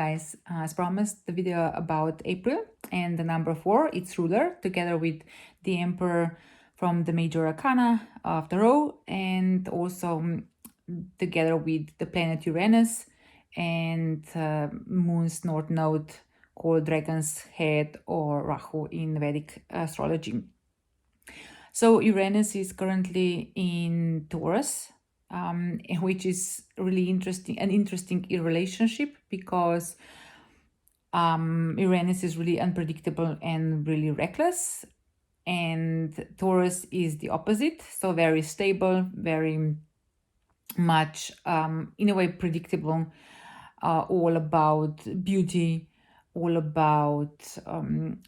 guys, as promised, the video about April and the number 4, its ruler, together with the Emperor from the major arcana of the Rahu, and also together with the planet Uranus and Moon's North Node called Dragon's Head or Rahu in Vedic astrology. So Uranus is currently in Taurus, which is really an interesting relationship because Uranus is really unpredictable and really reckless, and Taurus is the opposite, so very stable, very much in a way predictable, all about beauty, all about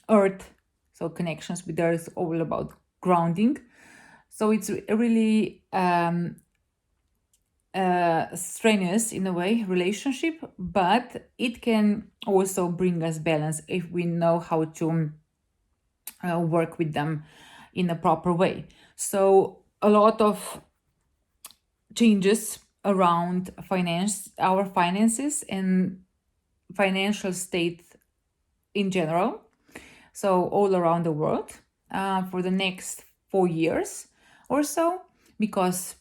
earth, so connections with earth, all about grounding. So it's really strenuous in a way relationship, but it can also bring us balance if we know how to work with them in a proper way. So a lot of changes around our finances and financial state in general, so all around the world for the next 4 years or so, because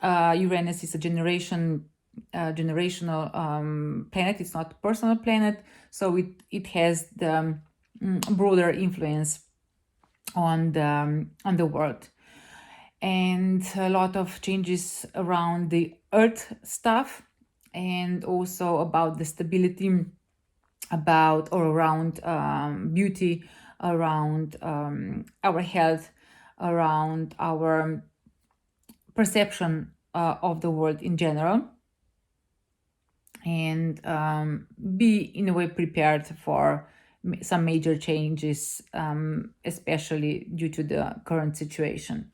Uranus is a generational planet. It's not a personal planet, so it has the broader influence on the world, and a lot of changes around the earth stuff, and also about the stability, about or around beauty, around our health, around our perception of the world in general, and be in a way prepared for some major changes, especially due to the current situation.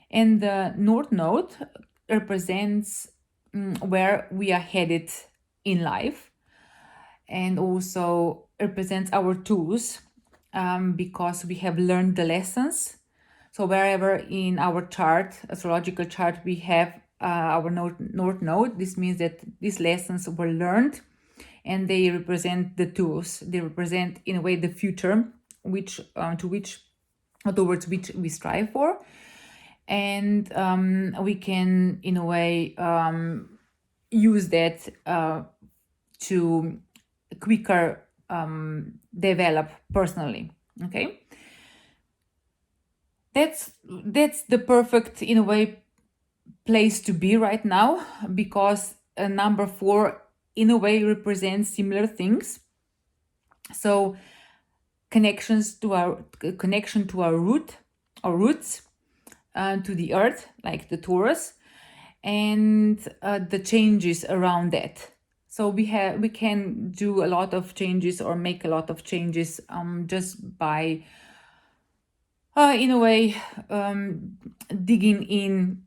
And the North Node represents where we are headed in life, and also represents our tools, because we have learned the lessons. So wherever in our chart, astrological chart, we have our North Node, this means that these lessons were learned, and they represent the tools. They represent in a way the future, towards which we strive for, and we can in a way use that to quicker develop personally. Okay, that's the perfect in a way place to be right now, because number 4 in a way represents similar things. So connection to our roots, to the earth, like the Taurus, and the changes around that. So we can do a lot of changes or make a lot of changes just by in a way digging in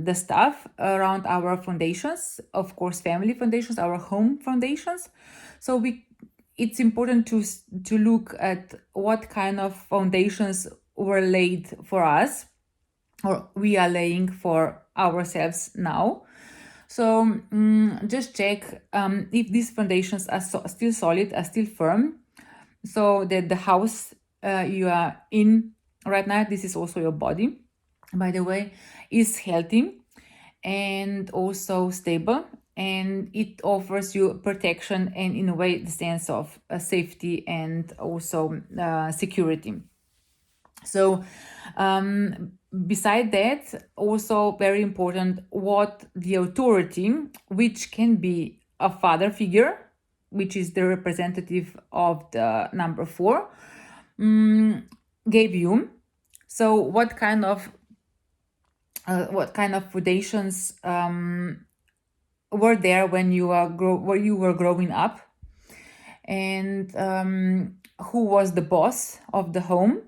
the stuff around our foundations, of course family foundations, our home foundations. So it's important to look at what kind of foundations were laid for us, or we are laying for ourselves now. So just check if these foundations are still solid, are still firm, so that the house you are in right now, this is also your body, by the way, is healthy and also stable, and it offers you protection and in a way the sense of safety and also security. So beside that, also very important, what the authority, which can be a father figure, which is the representative of the number 4, gave you. So what kind of foundations were there when you were growing up, and who was the boss of the home,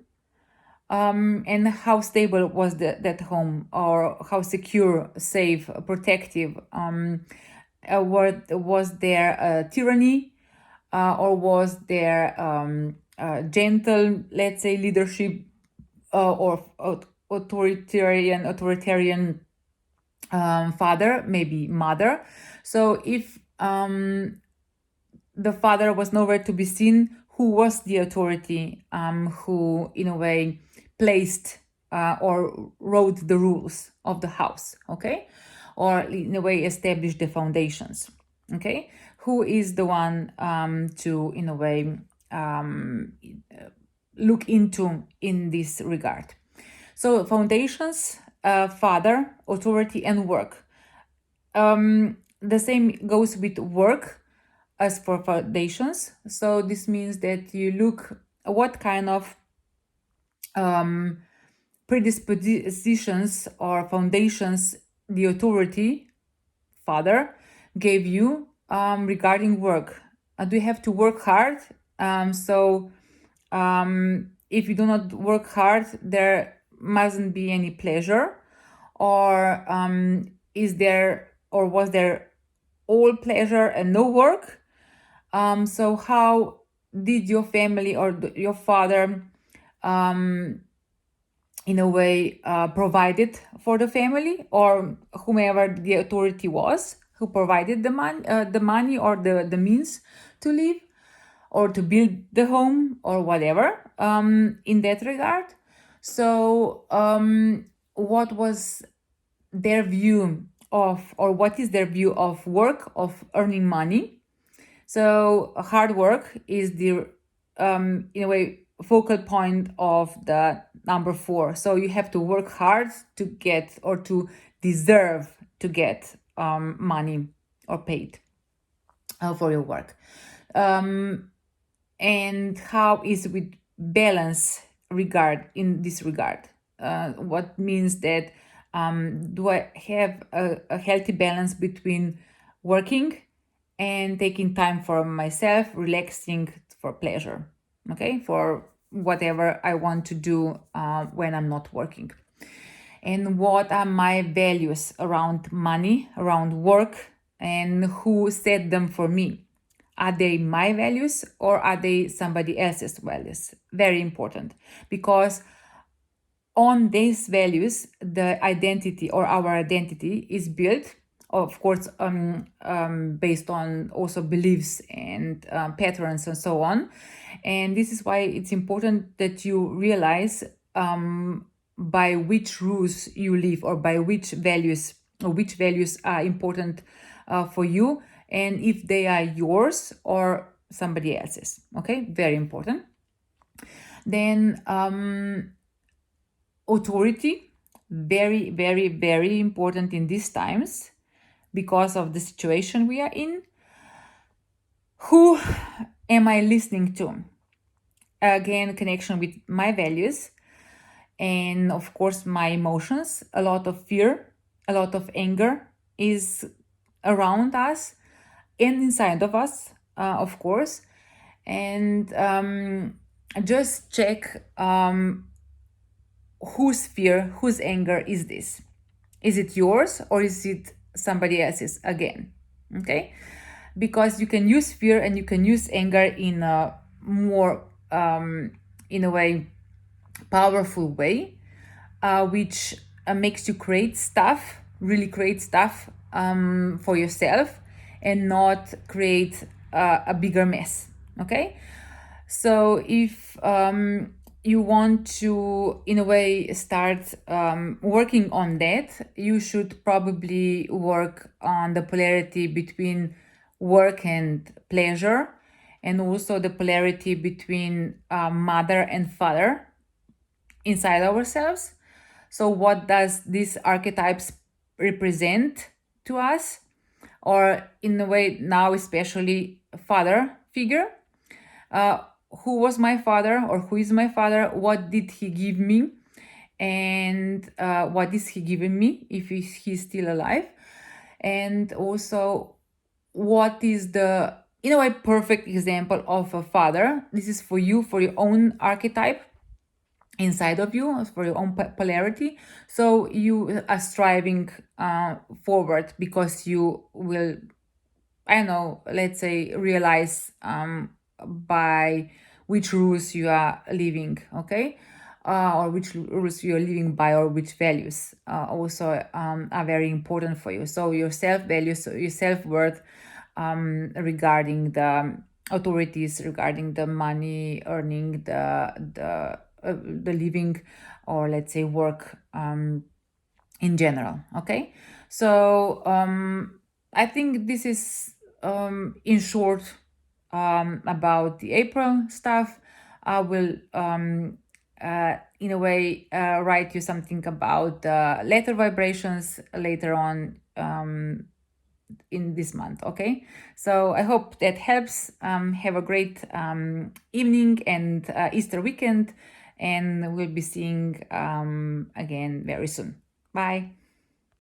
and how stable was that home, or how secure, safe, protective, was there tyranny, or was there gentle, let's say, leadership, or authoritarian father, maybe mother. So if the father was nowhere to be seen, who was the authority, who in a way placed or wrote the rules of the house, okay, or in a way established the foundations, okay, who is the one to in a way look into in this regard. So foundations, father, authority, and work. The same goes with work as for foundations. So this means that you look what kind of predispositions or foundations the authority, father, gave you regarding work. Do you have to work hard? If you do not work hard, there mustn't be any pleasure, or is there or was there all pleasure and no work? So how did your family or your father in a way provided for the family, or whomever the authority was who provided the money or the means to live or to build the home or whatever in that regard? So what was their view of, or what is their view of work, of earning money? So hard work is the in a way focal point of the number 4. So you have to work hard to get or to deserve to get money or paid for your work. And how is it with balance regard in this regard? What means that do I have a healthy balance between working and taking time for myself, relaxing for pleasure, okay, for whatever I want to do when I'm not working? And what are my values around money, around work, and who set them for me? Are they my values or are they somebody else's values? Very important, because on these values, the identity or our identity is built, of course, based on also beliefs and patterns and so on. And this is why it's important that you realize by which rules you live, or by which values are important for you, and if they are yours or somebody else's. Okay, very important. Then authority, very, very, very important in these times because of the situation we are in. Who am I listening to? Again, connection with my values and of course my emotions. A lot of fear, a lot of anger is around us and inside of us, of course. And just check whose fear, whose anger is this? Is it yours or is it somebody else's again? Okay, because you can use fear and you can use anger in a more, in a way, powerful way, which makes you create stuff, really create stuff for yourself, and not create a bigger mess. Okay, so if you want to, in a way, start working on that, you should probably work on the polarity between work and pleasure, and also the polarity between mother and father inside ourselves. So what does these archetypes represent to us? Or in a way now, especially father figure. Who was my father, or who is my father? What did he give me? And what is he giving me if he's still alive? And also, what is the, in a way, perfect example of a father? This is for you, for your own archetype inside of you, for your own polarity. So you are striving forward because you will, I don't know, let's say, realize by which rules you are living, okay? Or which rules you're living by, or which values also are very important for you. So your self-values, your self-worth regarding the authorities, regarding the money earning, the living, or let's say work in general. Okay, so I think this is in short about the April stuff. I will in a way write you something about the letter vibrations later on in this month. Okay, so I hope that helps. Have a great evening and Easter weekend, and we'll be seeing again very soon. Bye.